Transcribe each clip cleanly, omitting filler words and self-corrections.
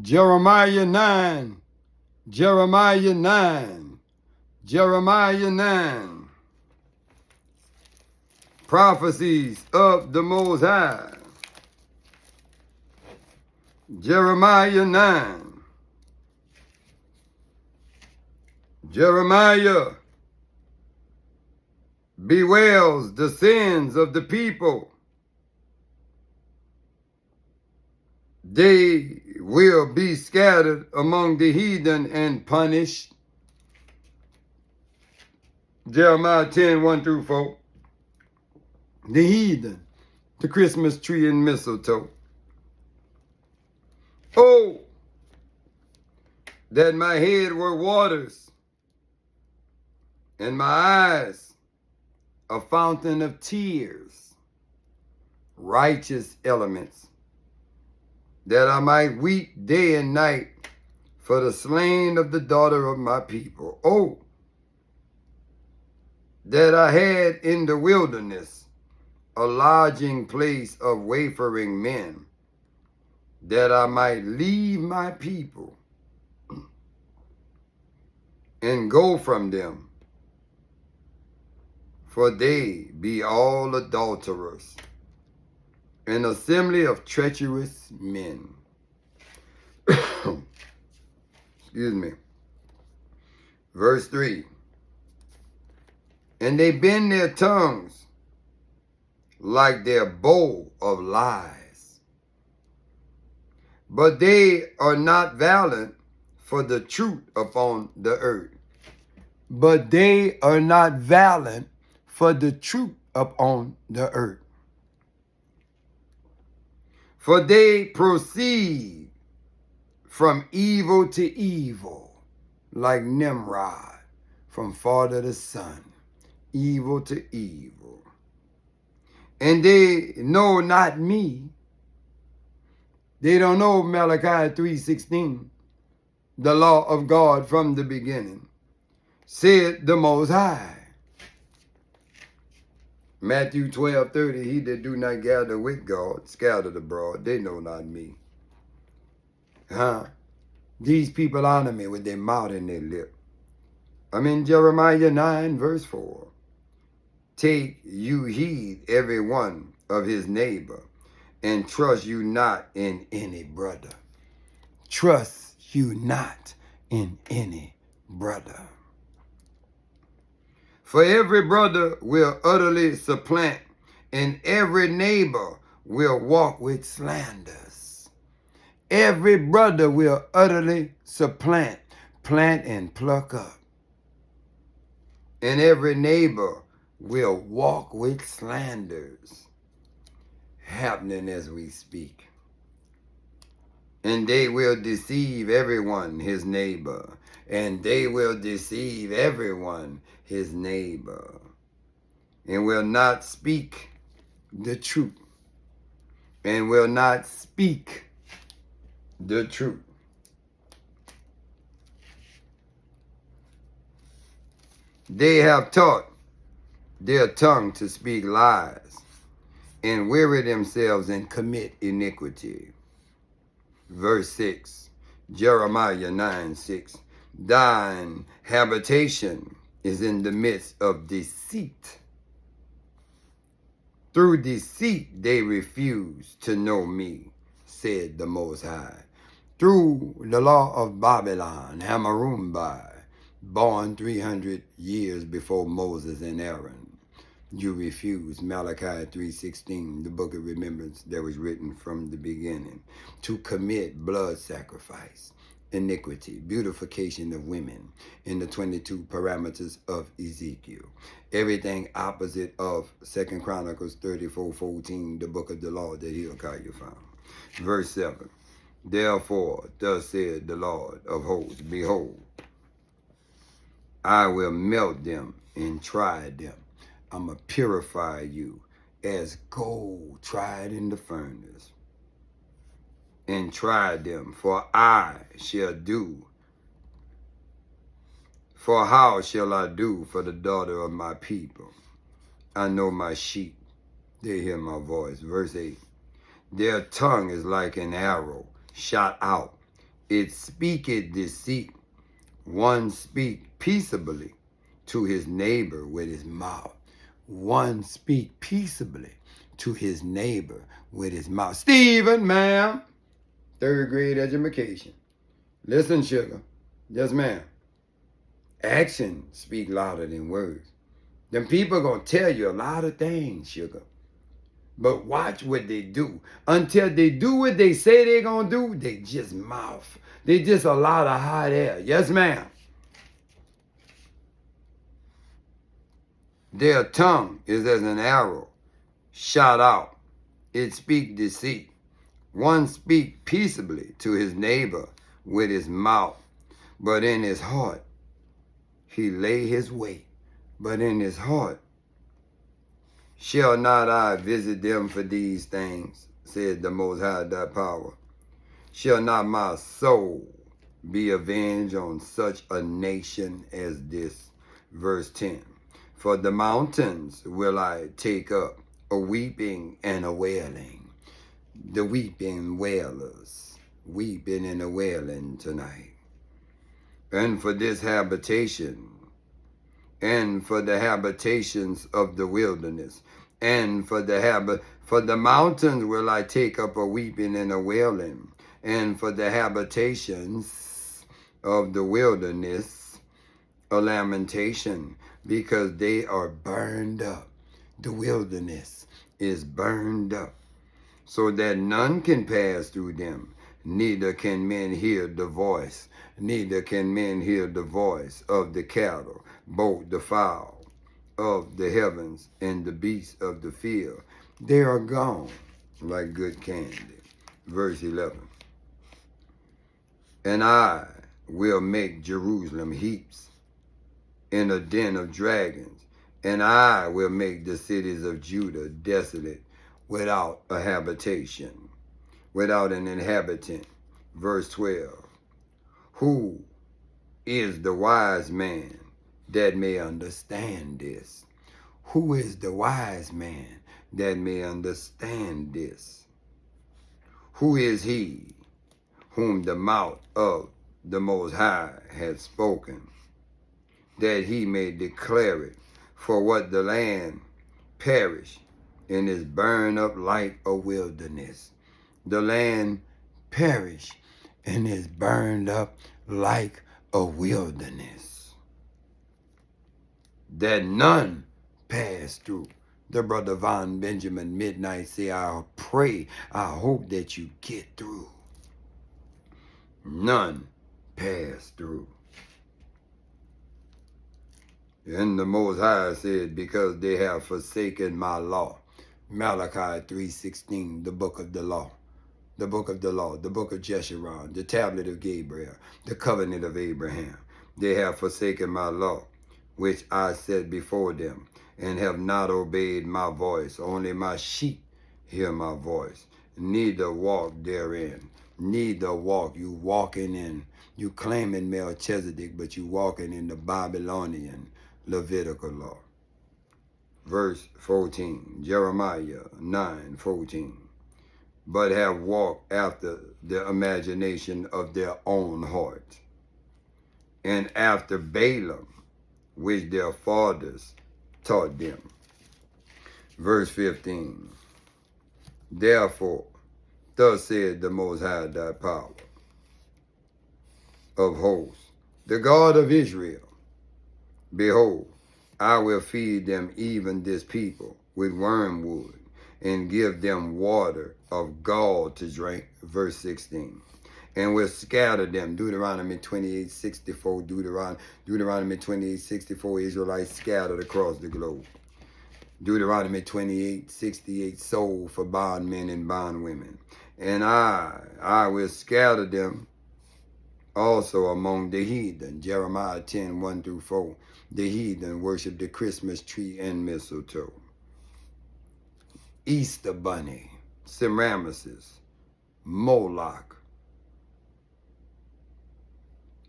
Jeremiah 9, Jeremiah 9, Jeremiah 9. Prophecies of the Most High. Jeremiah 9. Jeremiah bewails the sins of the people. They will be scattered among the heathen and punished. Jeremiah 10, 1 through 4. The heathen, the Christmas tree and mistletoe. Oh, that my head were waters, and my eyes a fountain of tears, righteous elements, that I might weep day and night for the slain of the daughter of my people. Oh, that I had in the wilderness a lodging place of wayfaring men, that I might leave my people and go from them, for they be all adulterers, an assembly of treacherous men. Excuse me. Verse 3. And they bend their tongues like their bow of lies, but they are not valiant for the truth upon the earth. But they are not valiant for the truth upon the earth. For they proceed from evil to evil, like Nimrod, from father to son, evil to evil. And they know not me. They don't know Malachi 3:16, the law of God from the beginning, said the Most High. Matthew 12:30, he that do not gather with God, scattered abroad, they know not me. These people honor me with their mouth and their lip. I'm in Jeremiah 9, verse 4. Take you heed every one of his neighbor, and trust you not in any brother. Trust you not in any brother. For every brother will utterly supplant, and every neighbor will walk with slanders. Every brother will utterly supplant, plant and pluck up. And every neighbor will walk with slanders, happening as we speak. And they will deceive everyone, his neighbor. And they will deceive everyone, his neighbor. And will not speak the truth. And will not speak the truth. They have taught their tongue to speak lies, and weary themselves and commit iniquity. Verse 6, Jeremiah 9:6. Thine habitation is in the midst of deceit. Through deceit they refuse to know me, said the Most High. Through the law of Babylon, Hammurumbai, born 300 years before Moses and Aaron, you refuse. Malachi 3:16, the book of remembrance that was written from the beginning, to commit blood sacrifice, iniquity, beautification of women, in the 22 parameters of Ezekiel. Everything opposite of 2 Chronicles 34:14, the book of the law that Hilkiah found. Verse 7, therefore, thus said the Lord of hosts, behold, I will melt them and try them. I'm going to purify you as gold tried in the furnace, and try them, for I shall do. For how shall I do for the daughter of my people? I know my sheep, they hear my voice. Verse 8, their tongue is like an arrow shot out, it speaketh deceit. One speak peaceably to his neighbor with his mouth. One speak peaceably to his neighbor with his mouth. Stephen, ma'am. Third grade education. Listen, sugar. Yes, ma'am. Actions speak louder than words. Them people gonna tell you a lot of things, sugar. But watch what they do. Until they do what they say they're gonna do, they just mouth. They just a lot of hot air. Yes, ma'am. Their tongue is as an arrow shot out. It speak deceit. One speak peaceably to his neighbor with his mouth, but in his heart he lay his way. But in his heart shall not I visit them for these things, said the Most High thy power. Shall not my soul be avenged on such a nation as this? Verse 10. For the mountains will I take up, a weeping and a wailing. The weeping wailers, weeping and a wailing tonight. And for this habitation, and for the habitations of the wilderness, and for the mountains will I take up a weeping and a wailing, and for the habitations of the wilderness a lamentation, because they are burned up. The wilderness is burned up, so that none can pass through them, neither can men hear the voice, neither can men hear the voice of the cattle, both the fowl of the heavens and the beasts of the field. They are gone like good candy. Verse 11. And I will make Jerusalem heaps in a den of dragons, and I will make the cities of Judah desolate, without a habitation, without an inhabitant. Verse 12. Who is the wise man that may understand this? Who is the wise man that may understand this? Who is he whom the mouth of the Most High hath spoken, that he may declare it? For what the land perish and is burned up like a wilderness. The land perish and is burned up like a wilderness, that none pass through. The brother Von Benjamin Midnight say, I pray, I hope that you get through. None pass through. And the Most High said, because they have forsaken my law. Malachi 3:16, the book of the law. The book of the law, the book of Jeshurun, the tablet of Gabriel, the covenant of Abraham. They have forsaken my law, which I set before them, and have not obeyed my voice. Only my sheep hear my voice, neither walk therein. Neither walk. You walking in, you claiming Melchizedek, but you walking in the Babylonian Levitical law. Verse 14, Jeremiah 9:14. But have walked after the imagination of their own heart, and after Balaam, which their fathers taught them. Verse 15. Therefore, thus said the Most High thy power of hosts, the God of Israel, behold, I will feed them, even this people, with wormwood, and give them water of gall to drink. Verse 16. And will scatter them. Deuteronomy 28:64. Deuteronomy 28:64. Israelites scattered across the globe. Deuteronomy 28:68. Sold for bondmen and bondwomen. And I will scatter them also among the heathen. Jeremiah 10:1-4. The heathen worship the Christmas tree and mistletoe. Easter bunny, Semiramis, Moloch.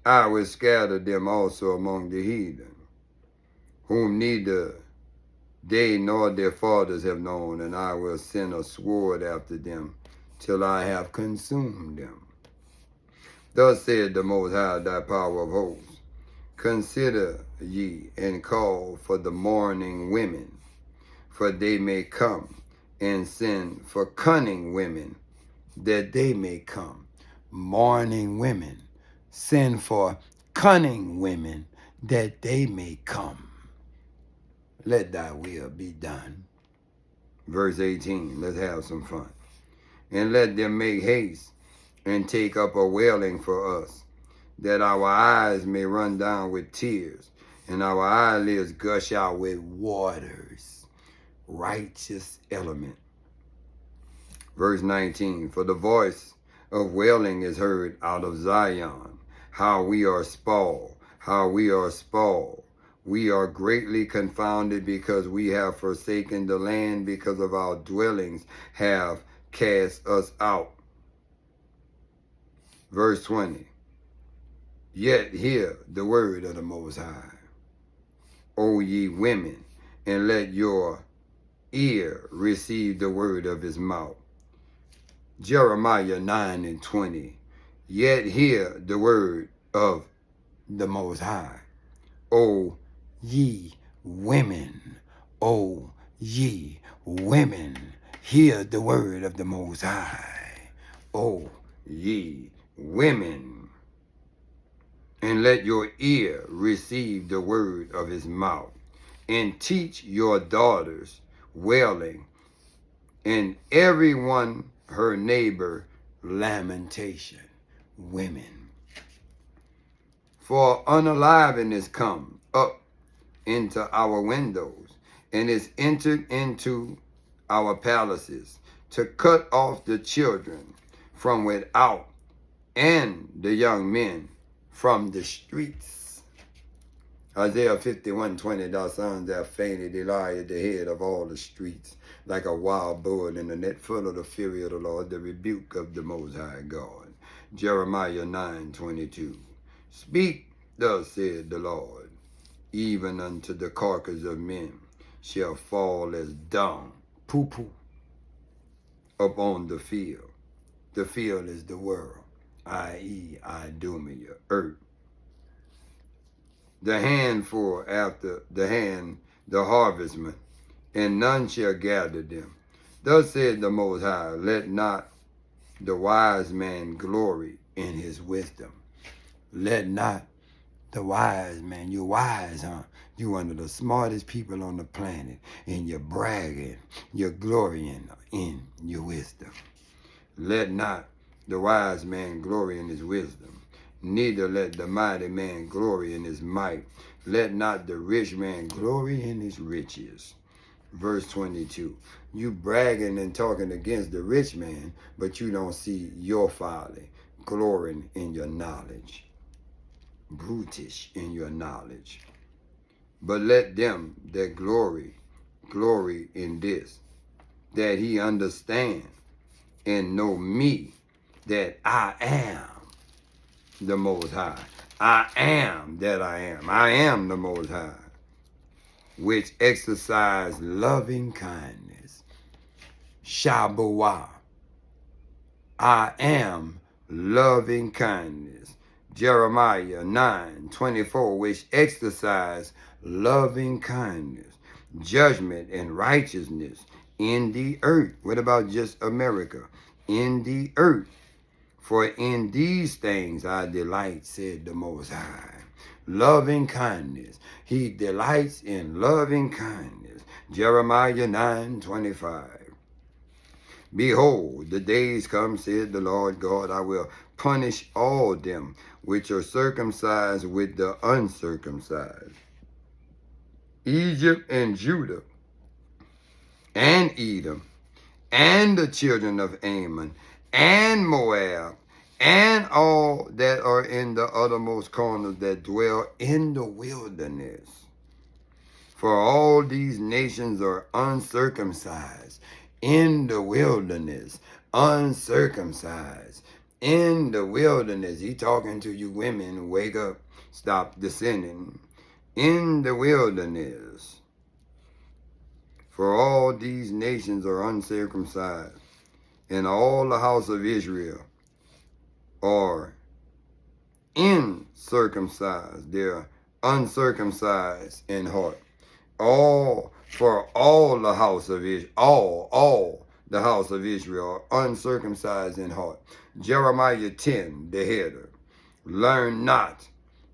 I will scatter them also among the heathen, whom neither they nor their fathers have known, and I will send a sword after them till I have consumed them. Thus said the Most High, thy power of hosts, consider ye and call for the mourning women, for they may come, and send for cunning women, that they may come. Mourning women, send for cunning women, that they may come. Let thy will be done. Verse 18, let's have some fun. And let them make haste and take up a wailing for us, that our eyes may run down with tears, and our eyelids gush out with waters. Righteous element. Verse 19, for the voice of wailing is heard out of Zion. How we are spoiled, how we are spoiled. We are greatly confounded because we have forsaken the land, because of our dwellings have cast us out. Verse 20, yet hear the word of the Most High, O ye women, and let your ear receive the word of his mouth. Jeremiah 9:20, yet hear the word of the Most High, O ye women, O ye women, hear the word of the Most High, O ye women, and let your ear receive the word of his mouth, and teach your daughters wailing, and everyone her neighbor lamentation. Women. For unaliveness is come up into our windows, and is entered into our palaces, to cut off the children from without, and the young men from the streets. Isaiah 51:20, thy sons have fainted, they lie at the head of all the streets, like a wild bull in the net, full of the fury of the Lord, the rebuke of the Most High God. Jeremiah 9:22, speak, thus said the Lord, even unto the carcass of men shall fall as dung, poo-poo, upon the field. The field is the world, i.e. Idumea, earth. The handful after the hand, the harvestman, and none shall gather them. Thus said the Most High, let not the wise man glory in his wisdom. Let not the wise man, you're wise, huh? You're one of the smartest people on the planet, and you're bragging, you're glorying in your wisdom. Let not the wise man glory in his wisdom, neither let the mighty man glory in his might. Let not the rich man glory in his riches. Verse 22, you bragging and talking against the rich man, but you don't see your folly, glorying in your knowledge, brutish in your knowledge. But let them that glory in this, that he understand and know me, that I am the Most High. I am that I am. I am the Most High, which exercise loving kindness. Shabuah. I am loving kindness. Jeremiah 9:24, which exercise loving kindness, judgment and righteousness in the earth. What about just America? In the earth. For in these things I delight, said the Most High. Loving kindness. He delights in loving kindness. Jeremiah 9:25. Behold, the days come, said the Lord God, I will punish all them which are circumcised with the uncircumcised. Egypt and Judah and Edom and the children of Ammon and Moab and all that are in the uttermost corners that dwell in the wilderness. For all these nations are uncircumcised in the wilderness, uncircumcised in the wilderness. He talking to you women, wake up, stop descending. In the wilderness. For all these nations are uncircumcised, and all the house of Israel are incircumcised. They're uncircumcised in heart. All for all the house of Israel, all the house of Israel are uncircumcised in heart. Jeremiah 10, the header. Learn not.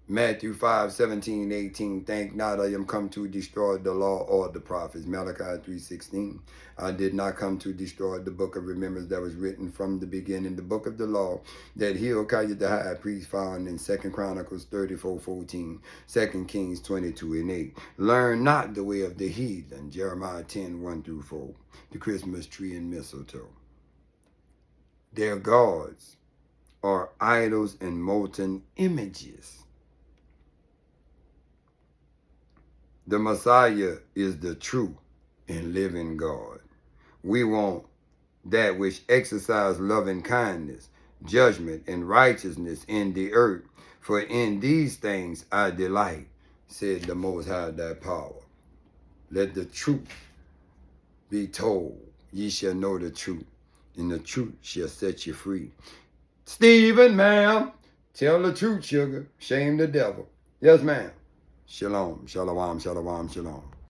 Matthew 5:17-18. Think not I am come to destroy the law or the prophets. Malachi 3:16. I did not come to destroy the book of remembrance that was written from the beginning, the book of the law that Hilkiah the high priest found in 2 Chronicles 34:14, 2 Kings 22:8. Learn not the way of the heathen. Jeremiah 10:1-4. The Christmas tree and mistletoe. Their gods are idols and molten images. The Messiah is the true and living God. We want that which exercise loving kindness, judgment, and righteousness in the earth. For in these things I delight, said the Most High thy power. Let the truth be told. Ye shall know the truth, and the truth shall set you free. Stephen, ma'am, tell the truth, sugar. Shame the devil. Yes, ma'am. Shalom, shalom, shalom, shalom.